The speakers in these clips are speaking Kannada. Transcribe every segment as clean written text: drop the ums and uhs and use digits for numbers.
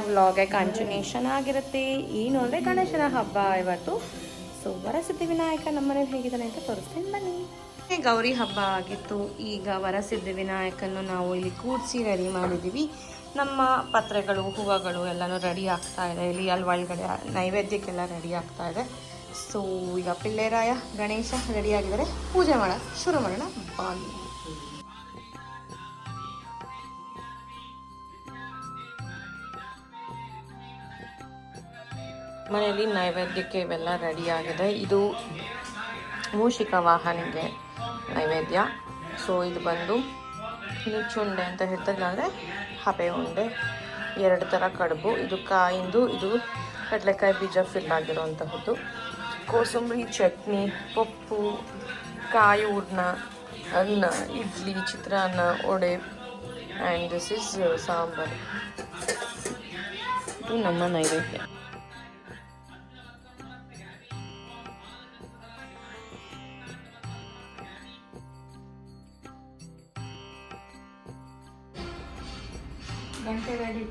ವ್ಲಾಗ್ ಕಂಟಿನ್ಯೂಷನ್ ಆಗಿರುತ್ತೆ. ಏನು ಅಂದರೆ ಗಣೇಶನ ಹಬ್ಬ ಇವತ್ತು. ಸೊ ವರಸಿದ್ಧಿ ವಿನಾಯಕ ನಮ್ಮನೇಲಿ ಹೇಗಿದ್ದಾನೆ ಅಂತ ತೋರಿಸ್ತೀನಿ ಬನ್ನಿ. ಗೌರಿ ಹಬ್ಬ ಆಗಿತ್ತು. ಈಗ ವರಸಿದ್ಧಿ ವಿನಾಯಕನ್ನು ನಾವು ಇಲ್ಲಿ ಕೂಡಿಸಿ ರೆಡಿ ಮಾಡಿದ್ದೀವಿ. ನಮ್ಮ ಪತ್ರೆಗಳು ಹೂವುಗಳು ಎಲ್ಲನೂ ರೆಡಿ ಆಗ್ತಾ ಇದೆ. ಇಲ್ಲಿ ಅಲ್ಲಿ ಒಳಗಡೆ ನೈವೇದ್ಯಕ್ಕೆಲ್ಲ ರೆಡಿ ಆಗ್ತಾ ಇದೆ. ಸೊ ಈಗ ಪಿಲ್ಲೇರಾಯ ಗಣೇಶ ರೆಡಿ ಆಗಿದ್ದಾರೆ. ಪೂಜೆ ಮಾಡೋಕ್ಕೆ ಶುರು ಮಾಡೋಣ ಬನ್ನಿ. ಮನೆಯಲ್ಲಿ ನೈವೇದ್ಯಕ್ಕೆ ಇವೆಲ್ಲ ರೆಡಿಯಾಗಿದೆ. ಇದು ಮೂಷಿಕ ವಾಹನಿಗೆ ನೈವೇದ್ಯ. ಸೊ ಇದು ಬಂದು ನುಚ್ಚುಂಡೆ ಅಂತ ಹೇಳ್ತಾರೆ, ಇಲ್ಲಾಂದರೆ ಹಬೆ ಉಂಡೆ. 2 ಥರ ಕಡುಬು. ಇದು ಕಾಯಿಂದು, ಇದು ಕಡಲೆಕಾಯಿ ಬೀಜ ಫಿಲ್ ಆಗಿರುವಂತಹದ್ದು. ಕೋಸಂಬರಿ ಚಟ್ನಿ, ಪಪ್ಪು, ಕಾಯಿ ಹೂರ್ಣ, ಅನ್ನ, ಇಡ್ಲಿ, ಚಿತ್ರಾನ್ನ, vada and this is sambar. ಇದು ನಮ್ಮ ನೈವೇದ್ಯ. ಗಂಟೆ ರೆಡಿ.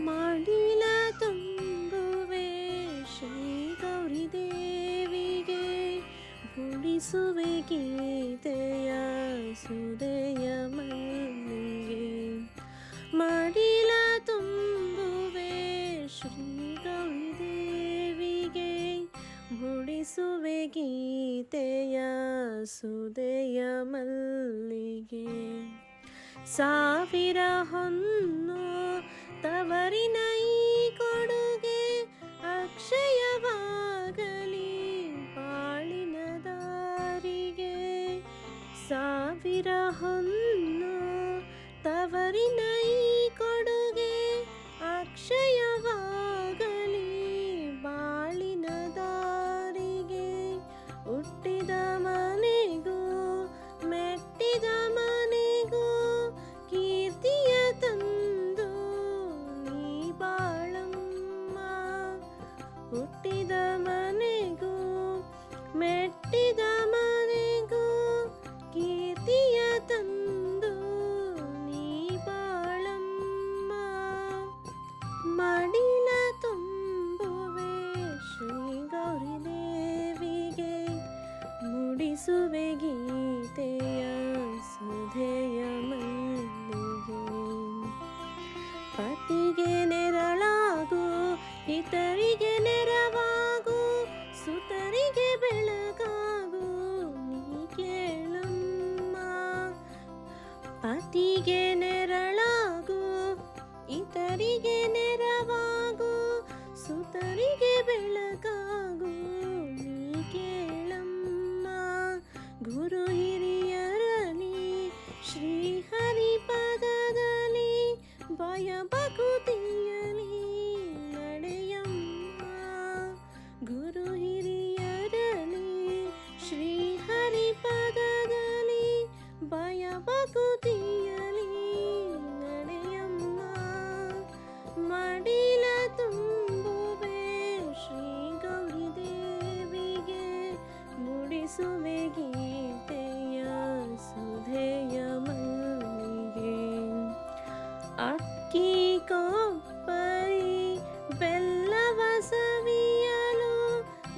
ಮಾಡಿಲ ತುಂಬುವೆ ಶ್ರೀ ಗೌರಿ ದೇವಿಗೆ, ಗುಡಿಸುವೆ ಗೀತೆಯ ಸುದಯ ಮಲ್ಲಿಗೆ. ಮಾಡಿಲ ತುಂಬುವೆ ಶ್ರೀ ಗೌರಿ ದೇವಿಗೆ, ಗುಡಿಸುವೆ ಗೀತೆಯ ಸುದಯ ಮಲ್ಲಿಗೆ. ಸಾವಿರ ಹೊನ್ನು ತವರಿನ ಈ ಕೊಡುಗೆ, ಸಾವಿರ ಹೊನ್ನು ತವರಿನ ಈ ಕೊಡುಗೆ ಅಕ್ಷಯವಾಗಲಿ ಬಾಳಿನ ದಾರಿಗೆ. ಹುಟ್ಟಿದ ಮನೆಗೂ ಮೆಟ್ಟಿದ ಮನೆಗೂ ಕೀರ್ತಿಯ ತಂದು ನೀ ಬಾಳಮ್ಮ. ಹುಟ್ಟಿದ ಮನೆಗೂ ಮೆಟ್ಟಿದ ಮನೆಗೂ ಕೀರ್ತಿಯ ತಂದು ನೀ ಬಾಳಮ್ಮ. ಮಡಿಲ ತುಂಬುವೆ ಶ್ರೀ ಗೌರಿ ದೇವಿಗೆ ಮುಡಿಸುವೆ ಗೀತೆಯ ಸುಧೆಯ ಮಲ್ಲಿಗೆ. ಪತಿಗೆ ನೆರಳಾಗು ಇತರಿಗೆ ನೆರವಾಗು ಸುತರಿಗೆ ಬೆಳಗಾಗು ನೀ ಕೇಳಮ್ಮ. ಪತಿಗೆ ನೆರಳಾಗು ಇತರಿಗೆ ನೆರವಾಗು ಸುತರಿಗೆ ಬೆಳಗಾಗು ನೀ ಕೇಳಮ್ಮ. ಗುರು ಹಿರಿಯರಲಿ ಶ್ರೀಹರಿ ಪದದಲ್ಲಿ ಭಯ ಭಕ್ತಿಯಲಿ ನಡೆಯಮ್ಮ. ಗುರು ಹಿರಿಯರಲಿ ಶ್ರೀಹರಿ ಪದದಲ್ಲಿ ಭಯ ಭಕ್ತಿಯಲಿ ನಡೆಯಮ್ಮ. ಮಡಿಲ ತುಂಬುವೆ ಶ್ರೀ ಗೌರಿ ದೇವಿಗೆ ಮುಡಿಸುವೆ ಗೀತೆಯ ಸುಧೆಯ ಮಲ್ಲಿಗೆ. ಅಕ್ಕಿ ಕೊಬ್ಬರಿ ಬೆಲ್ಲವ ಸವಿಯಲು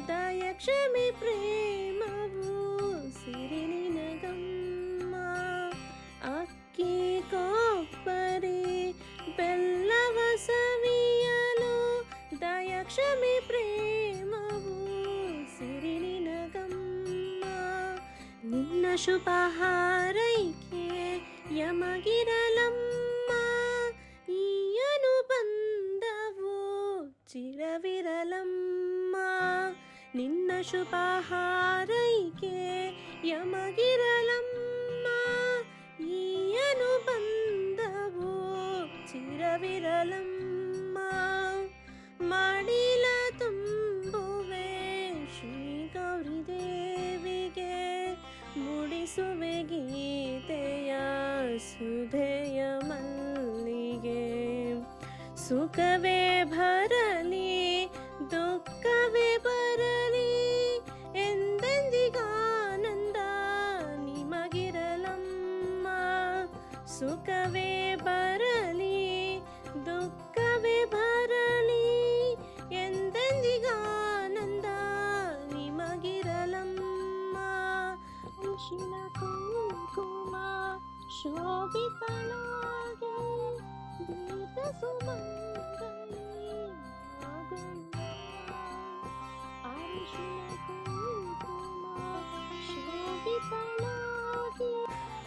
ದಯಕ್ಷಮೆ ಪ್ರೇಮವು ಸಿರಿ ನಿನಗಮ್ಮ. ಅಕ್ಕಿ ಕೊಬ್ಬರಿ ಬೆಲ್ಲವ ಸವಿಯಲು ದಯಕ್ಷಮೆ ಪ್ರೇಮವು ಸಿರಿ ನಿನಗಮ್ಮ. ನಿನ್ನ ಶುಭ ಹಾರೈಕೆ ಯಮಗಿರಲಮ್ಮ. ಈ ಅನುಬಂಧವು ಚಿರವಿರಲಮ್ಮ. ನಿನ್ನ ಶುಭ ಹಾರೈಕೆ ಯಮಗಿರಲಮ್ಮ. ಈ ಅನುಬಂಧವು ಚಿರವಿರಲಮ್ಮ. ಮಡಿಲ ತುಂಬುವೆ ಶ್ರೀ ಗೌರಿ ದೇವಿಗೆ ಮುಡಿಸುವೆ ಗೀತೆಯ ಸುಧೆಯ ಮಲ್ಲಿಗೆ. ಸುಖವೇ ಬರಲಿ ದುಃಖವೇ ಬರಲಿ ಎಂದೆಂದಿಗಾನಂದ ನಿಮಗಿರಲಮ್ಮ. ಸುಖವೇ ಬರಲಿ ದುಃಖವೇ ಬರಲಿ ಎಂದೆಂದಿಗಾನಂದ ನಿಮಗಿರಲಮ್ಮ. ಅರಿಶಿನ ಕುಂಕುಮ ಶೋಭಿತಳಾಗಿ ದೀರ್ಘ ಸುಮಂಗಲಿ ಆಗಮ್ಮ. ಅರಿಶಿನ ಕುಂಕುಮ ಶೋಭಿತಳಾಗಿ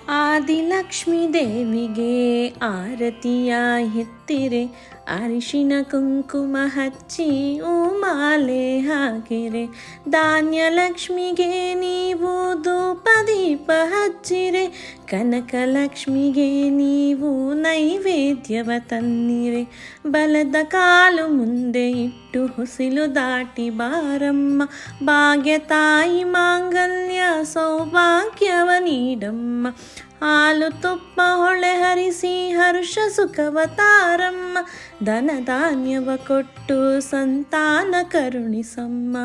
ಆದಿಲಕ್ಷ್ಮೀ ದೇವಿಗೆ ಆರತಿಯ ಎತ್ತಿರೆ ಅರಿಶಿನ ಕುಂಕುಮ ಹಚ್ಚಿ ಮಾಲೆ ಹಾಕಿರೆ. ಧಾನ್ಯಲಕ್ಷ್ಮಿಗೆ ನೀವು ಧೂಪ ದೀಪ ಹಚ್ಚಿರೆ. ಕನಕಲಕ್ಷ್ಮಿಗೆ ನೀವು ನೈವೇದ್ಯವ ತನ್ನಿರೆ. ಬಲದ ಕಾಲು ಮುಂದೆ ಇಟ್ಟು ಹೊಸಿಲು ದಾಟಿ ಬಾರಮ್ಮ. ಭಾಗ್ಯ ತಾಯಿ ಮಾಂಗಲ್ಯ ಸೌಭಾಗ್ಯವ ನೀಡಮ್ಮ. ಹಾಲು ತುಪ್ಪ ಹೊಳೆ ಹರಿಸಿ ಹರ್ಷ ಸುಖವ ತಾರಮ್ಮ. ಧನ ಧಾನ್ಯವ ಕೊಟ್ಟು ಸಂತಾನ ಕರುಣಿಸಮ್ಮ.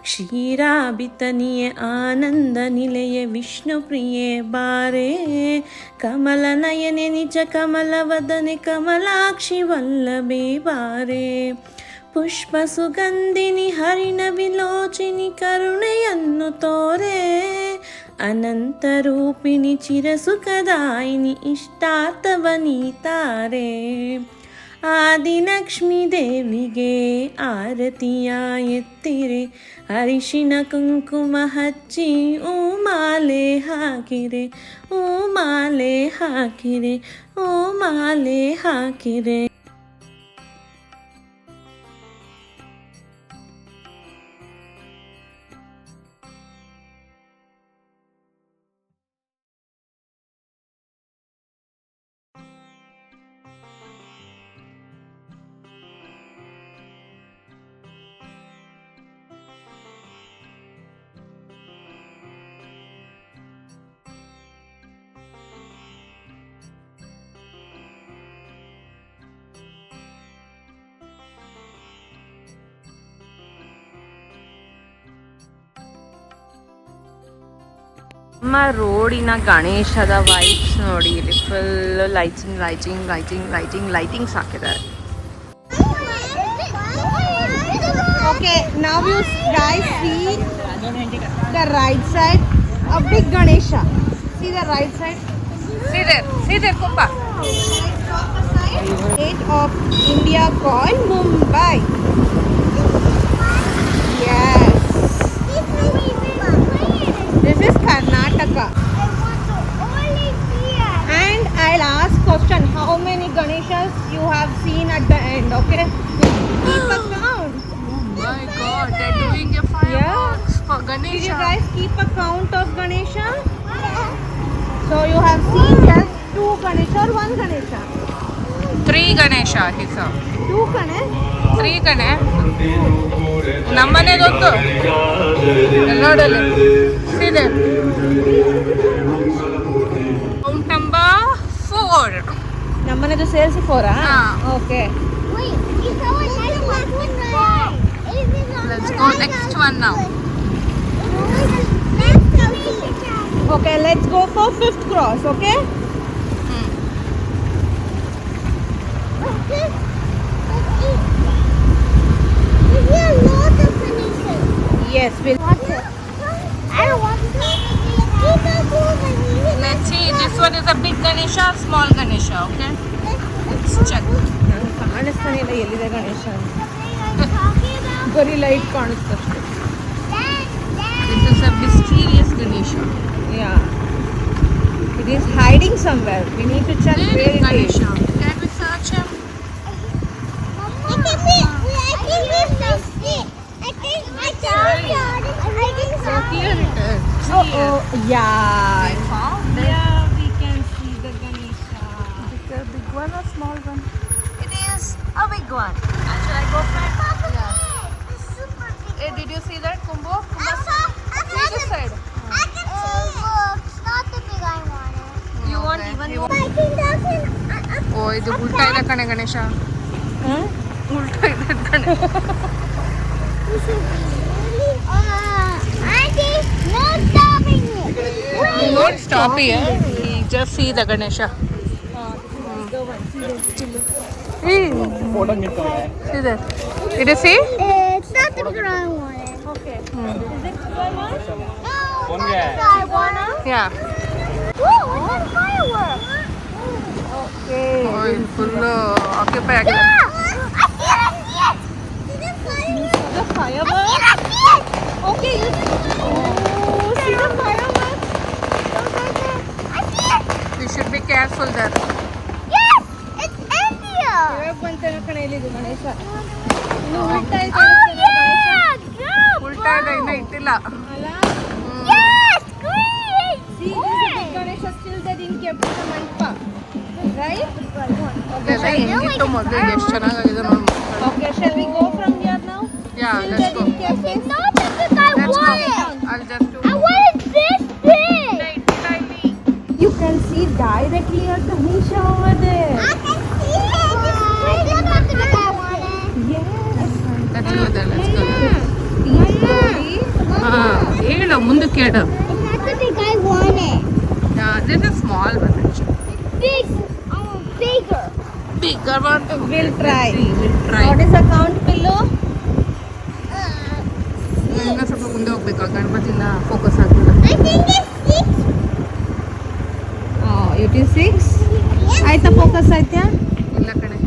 ಕ್ಷೀರಾಭಿತನಿಯೇ ಆನಂದ ನಿಲಯ ವಿಷ್ಣು ಪ್ರಿಯೆ ಬಾರೆ. ಕಮಲ ನಯನೆ ನಿಜ ಕಮಲ ವದನೆ ಕಮಲಾಕ್ಷಿ ವಲ್ಲಭೆ ಬಾರೆ. ಪುಷ್ಪ ಸುಗಂಧಿನಿ ಹರಿಣ ವಿಲೋಚಿನಿ ಕರುಣೆಯನ್ನು ತೋರೆ. ಅನಂತ ರೂಪಿಣಿ ಚಿರ ಸುಖದಾಯಿನಿ ಇಷ್ಟಾರ್ಥವ ನೀತಾರೆ. ಆದಿಲಕ್ಷ್ಮೀ ದೇವಿಗೆ ಆರತಿಯ ಎತ್ತಿರೆ. ಅರಿಶಿನ ಕುಂಕುಮ ಹಚ್ಚಿ ಮಾಲೆ ಹಾಕಿರೆ. ಮಾಲೆ ಹಾಕಿರೆ. ಮಾಲೆ ಹಾಕಿರೆ. ನಮ್ಮ ರೋಡಿನ ಗಣೇಶದ ವೈಬ್ಸ್ ನೋಡಿ, ಇಲ್ಲಿ ಫುಲ್ ಲೈಟಿಂಗ್ಸ್ ಹಾಕಿದ್ದಾರೆ. Okay, now you guys see the right side, a big Ganesha. See the right side? See there, Kumba. State of India called Mumbai. Yes. This is Karnataka. And I'll ask question, how many Ganeshas you have seen at the end, okay? Keep a count. My God, they're doing a fireworks for Did Ganesha. you guys keep a count of Ganesha? So you have seen just 2 Ganesha or 1 Ganesha? 3 Ganesha, he saw. 2 Ganesha? 3 ಕಣೆ. ನಮ್ಮನೆದೊಂದು ನೋಡಲ್ಲ. See there. Count number 4. ನಮ್ಮನೆದು ಸೇರಿಸಿ 4 ಹಾ. Okay. Let's go next one now. Okay, let's go for 5th cross, okay? Yes, we'll. Let's see, this one is a big Ganesha, small Ganesha, okay? Let's check. ನಂಗೆ ಕಾಣಿಸ್ತಾನೆ ಇಲ್ಲ ಎಲ್ಲಿದೆ ಗಣೇಶ ಅಂತ. ಬರೀ light ಕಾಣಿಸ್ತಷ್ಟೆ. This is a mysterious Ganesha. Yeah. It is hiding somewhere. We need to check Where where is it is. Ganesha? Can we search him? Here it is. Oh, yeah. I found it. Yeah, we can see the Ganesha. Is it a big one or small one? It is a big one. Should I go first? Yeah. Hey, did you see that, Kumbo? See this side. You want even more? Oh, ಇದು ಉಲ್ಟಾ ಇದೆ ಕಣೆ ಗಣೇಶ. ಉಲ್ಟಾ ಇದೆ ಕಣೆ. Don't stop here. We just see the Ganesha. Hey, see there. Did you see? It's not the one I wanted. Okay. No, Yeah. Whoa, it's a firework. Okay. Oh, full occupy ಆಗಿದೆ. I see it. See the firework? The firework? I see it. Okay, you oh, see the firework? I see it. We should be careful there. Yes, it's India. ಇವಾಗ ಬಂತೇನೋ ಕಣೆ ಇಲ್ಲಿದು ಗಣೇಶ. ಇನ್ನು Oh ಉಲ್ಟಾ ಇದೆ yeah, good. ಉಲ್ಟಾ ಇದೆ ಇನ್ನ ಇಟ್ಟಿಲ್ಲ. ಅಲ್ಲ? Yes, great. See, this is a big Ganesha, still they didn't keep the manpa. Right? ಇದೆಲ್ಲ ಹೆಂಗಿತ್ತು ಮೊದಲು ಎಷ್ಟು ಚೆನ್ನಾಗಿದೆ ನೋಡಿ. Okay, shall we go from here now? Yeah, Still let's they go. didn't keep It's it? not the thing I Let's go. wanted. I'll just do. I wanted this big. You can see directly at Ganesha over there. I can see it. It's not the thing I wanted. Yes. Let's go there. Let's go there. Please, Lodi. ಹಾ, ಹೇಳು ಮುಂದಕ್ಕೆ ಹೇಳು. It's not the thing I wanted. This is small one actually. Big. Bigger. Bigger one. We'll try. See, we'll try. What is the count below? ಇನ್ನ ಸ್ವಲ್ಪ ಮುಂದೆ ಹೋಗ್ಬೇಕು, ಗಣಪತಿನ ಫೋಕಸ್ ಆಗ್ತದೆ. I think it's 6. Oh, it is 6? ಆಯ್ತಾ ಫೋಕಸ್ ಆಯ್ತಾ? ಇಲ್ಲ ಕಣೆ.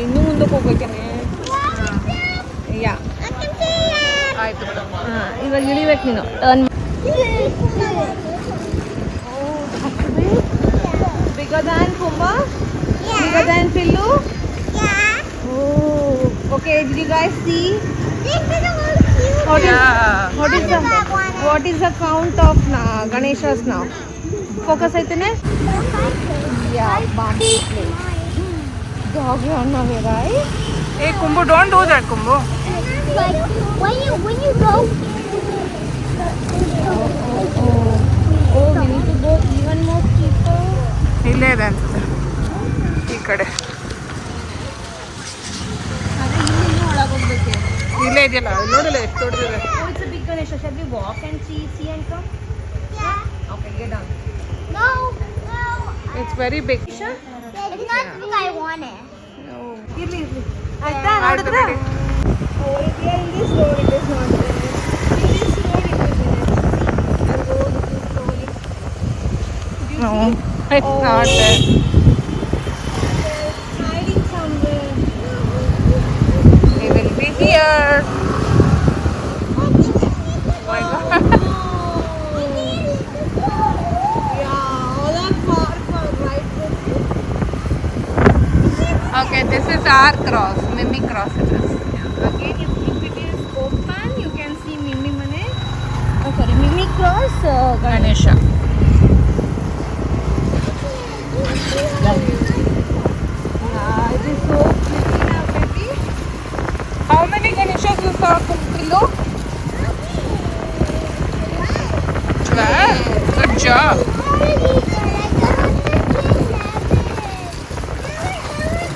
ಇನ್ನೂ ಮುಂದಕ್ಕೆ ಹೋಗ್ಬೇಕೇನೆ? ಯಾ. I can see it. ಆಯ್ತು ಬಿಡು. ಇವಾಗ ಇಳಿಬೇಕು ನೀನು turn. Bigger than Kumba? Bigger than Pillu? Yeah. Oh, okay. Did you guys see? This is a little cute. Yeah. What is the count of Ganeshas now? Focus aitene? Yeah, bamboo plate. Dog run away, right? Hey, Kumbu, don't do that, Kumbu. Like when you go. Oh, we need to go even more deeper. ಇಲ್ಲೇ ಇದೆ ಅನ್ಸುತ್ತೆ ಈ ಕಡೆ. ಅದೇ ಇನ್ನೂ ಒಳಗೆ ಹೋಗ್ಬೇಕು. ಇಲ್ಲೇ ಇದೆಯಲ್ಲ, ನೋಡಿಲ್ಲ ಎಷ್ಟು ದೊಡ್ಡದಿದೆ. Oh, it's a big Ganesha. Shall we walk and see and come? Yeah. No, no. It's very big. It's not what I wanted. ಇರ್ಲಿ ಆಯ್ತಾ ನೋಡಿದ್ರೆ No, it's not there. Hiding somewhere. He will be here. Oh my God. Yeah, all that far, right? Okay, this is our cross, Mimi cross it is. Again, if it is open, you can see Mimi Mane. Oh, sorry, Mimi cross Ganesha. Yeah, it is so pretty now, baby. How many Ganeshas you saw, Kilo? 12. Good job.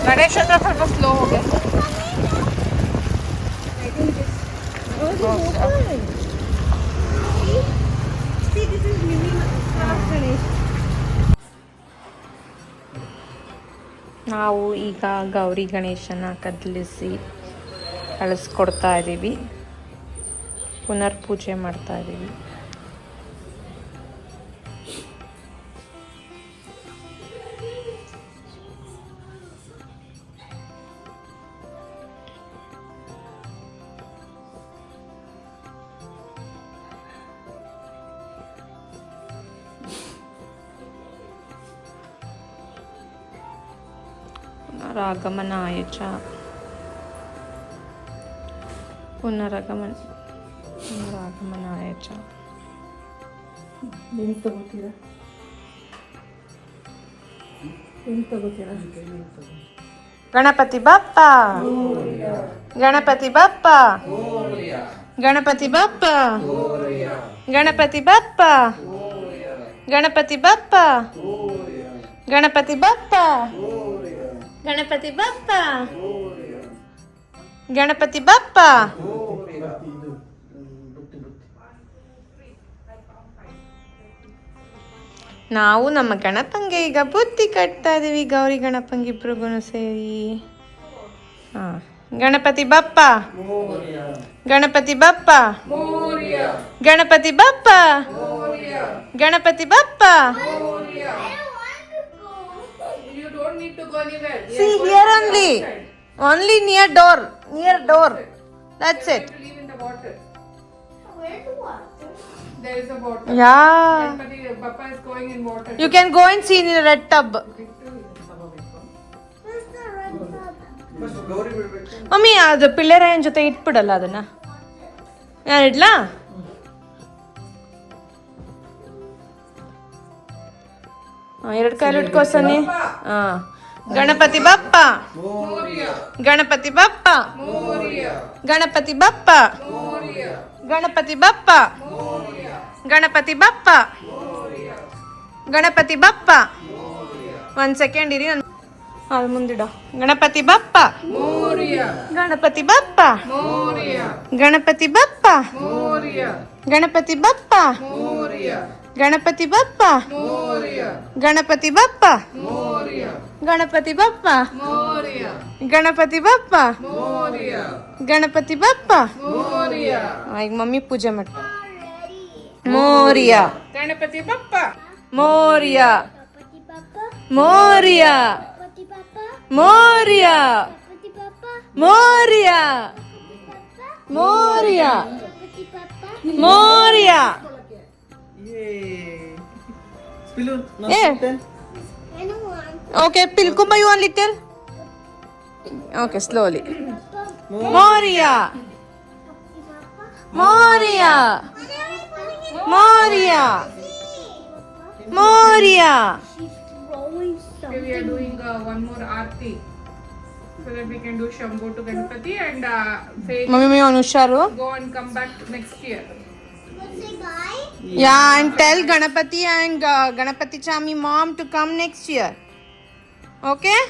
Ganesh का थोड़ा स्लो हो गया. ನಾವು ಈಗ ಗೌರಿ ಗಣೇಶನ ಕದಲಿಸಿ ಕಳಿಸ್ಕೊಡ್ತಾ ಇದ್ದೀವಿ. ಪುನರ್ ಪೂಜೆ ಮಾಡ್ತಾ ಇದ್ದೀವಿ. पुनरागमनाय च पुनरागमनाय च गणपति बाप्पा गणपति बाप्पा गणपति बाप्पा गणपति बाप्पा गणपति बाप्पा गणपति बाप्पा गणपति बाप्पा गणपति बाप्पा. ನಾವು ನಮ್ಮ ಗಣಪಂಗೆ ಈಗ ಬುತ್ತಿ ಕಟ್ತಾ ಇದೀವಿ. ಗೌರಿ ಗಣಪಂಗೆ ಇಬ್ರಿಗೂ ಸೇರಿ. ಗಣಪತಿ ಬಪ್ಪ ಗಣಪತಿ ಬಪ್ಪ ಗಣಪತಿ ಬಪ್ಪ ಗಣಪತಿ ಬಪ್ಪ. Need to go anywhere. See here only near door. That's it. To leave in the water. Where's the water? There is a water. Yeah, Ganpati Bappa is going in water. you can go and see in the red tub. Where's the red tub? Mummy ಅದು ಪಿಳ್ಳೆರಾಯನ್ ಜೊತೆ ಇಟ್ಬಿಡಲ್ಲ ಅದನ್ನ. ನಾನು ಇಡ್ಲಾ? ಎರಡು ಕಾಲು ಇಟ್ಕೋ ಸನಿ. ಗಣಪತಿ ಬಪ್ಪ ಗಣಪತಿ ಬಪ್ಪ ಗಣಪತಿ ಬಪ್ಪ ಗಣಪತಿ ಬಪ್ಪ ಗಣಪತಿ ಬಪ್ಪ ಗಣಪತಿ ಬಪ್ಪ. 1 second ಇರಿ, ಅದು ಮುಂದಿಡ. ಗಣಪತಿ ಬಪ್ಪ ಗಣಪತಿ ಬಪ್ಪ ಗಣಪತಿ ಬಪ್ಪ ಗಣಪತಿ ಬಪ್ಪ ಗಣಪತಿ ಬಪ್ಪ ಗಣಪತಿ ಬಪ್ಪ ಗಣಪತಿ ಬಪ್ಪ ಗಣಪತಿ ಬಪ್ಪ ಗಣಪತಿ ಬಪ್ಪ. ಈಗ ಮಮ್ಮಿ ಪೂಜೆ ಮಾಡ್ತಾರೆ. ಮೋರಿಯ Ganpati Bappa. ಮೋರಿಯ Gणपति Bappa. ಮೋರಿಯ Gणपति Bappa. ಮೋರಿಯ Gणपति Bappa. ಮೋರಿಯ ಮೋರಿಯ Gणपति Bappa. ಮೋರಿಯ. I don't want. Okay, Pilkumba, you want little? Okay, slowly. Bappa. Moria, Bappa. Moria, Why are we putting it? Moria, Moria. She's throwing Okay, we are doing one more aarti so that we can do Shambho to Ganpati and say Mummy, you want Usharu? go and come back next year. What's it, guy? Yeah, and tell Ganapati and Ganapati Chami mom to come next year. Okay?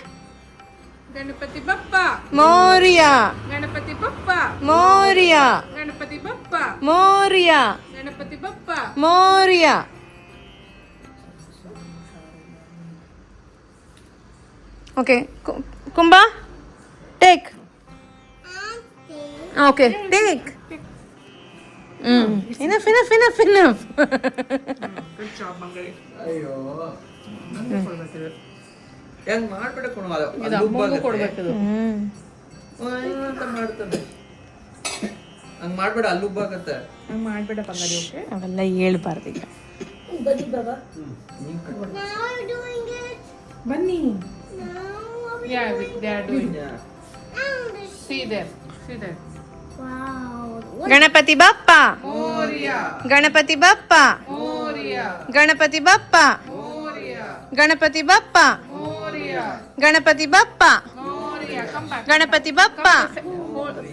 Ganpati Bappa. Moria, Ganpati Bappa. Moria, Ganpati Bappa. Moria, Ganpati Bappa. Moria, okay ಕುಂಬ take okay take enough enough enough enough good job Mangali. ಅಯ್ಯೋ ಹೆಂಗ್ ಮಾಡ್ಬಿಡ ಇದು ಅಮ್ಮಂಗೂ ಕೊಡ್ಬೇಕು ಇದು. ಅಂತ ಮಾಡ್ತಾನೆ ಹಂಗ್ ಮಾಡ್ಬೇಡ ಅಲ್ಲುಬ್ಬಾಗತ್ತೆ. ಹಂಗ್ ಮಾಡ್ಬೇಡ ಪಂಗಡಿ. ಓಕೆ ಅವೆಲ್ಲ ಹೇಳ್ಬಾರ್ದು ಈಗ. Now you're doing it. ಬನ್ನಿ. Now Yeah, they are doing. I'm See there. See there. Wow. Ganapati Bappa Moria. Ganapati Bappa Moria. Ganapati Bappa Moria. Ganapati Bappa Moria. Ganapati Bappa Moria. Come back. Ganapati Bappa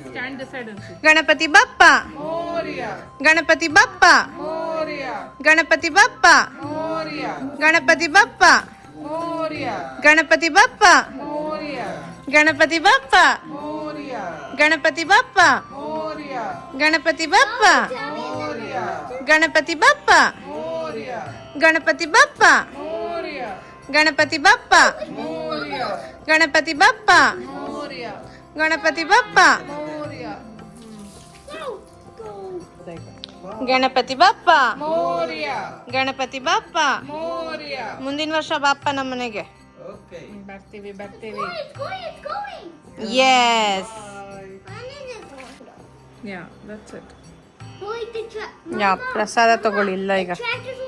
Stand this side and see. Ganapati Bappa Moria. Ganapati Bappa Moria. Ganapati Bappa Moria. Ganapati Bappa Moria. Ganapati Bappa Moria. Ganapati Bappa Moria. Ganapati Bappa Moria. Ganapati Bappa Moria. Ganapati Bappa Moria. Ganapati Bappa Moria. Ganapati Bappa Moria. Ganapati Bappa Moria. Ganapati Bappa Moria. Ganapati Bappa Moria. Ganapati Bappa Moria. ಮುಂದಿನ ವರ್ಷ ಬಾಪ್ಪ ನಮ್ಮನೆಗೆ. ಓಕೆ ಬರ್ತೀವಿ. It's going. It's going. Yes When is it going? Yeah, that's it. Wait, the ಯಾ ಪ್ರಸಾದ ತಗೊಳ್ಳಿಲ್ಲ ಈಗ. tractor's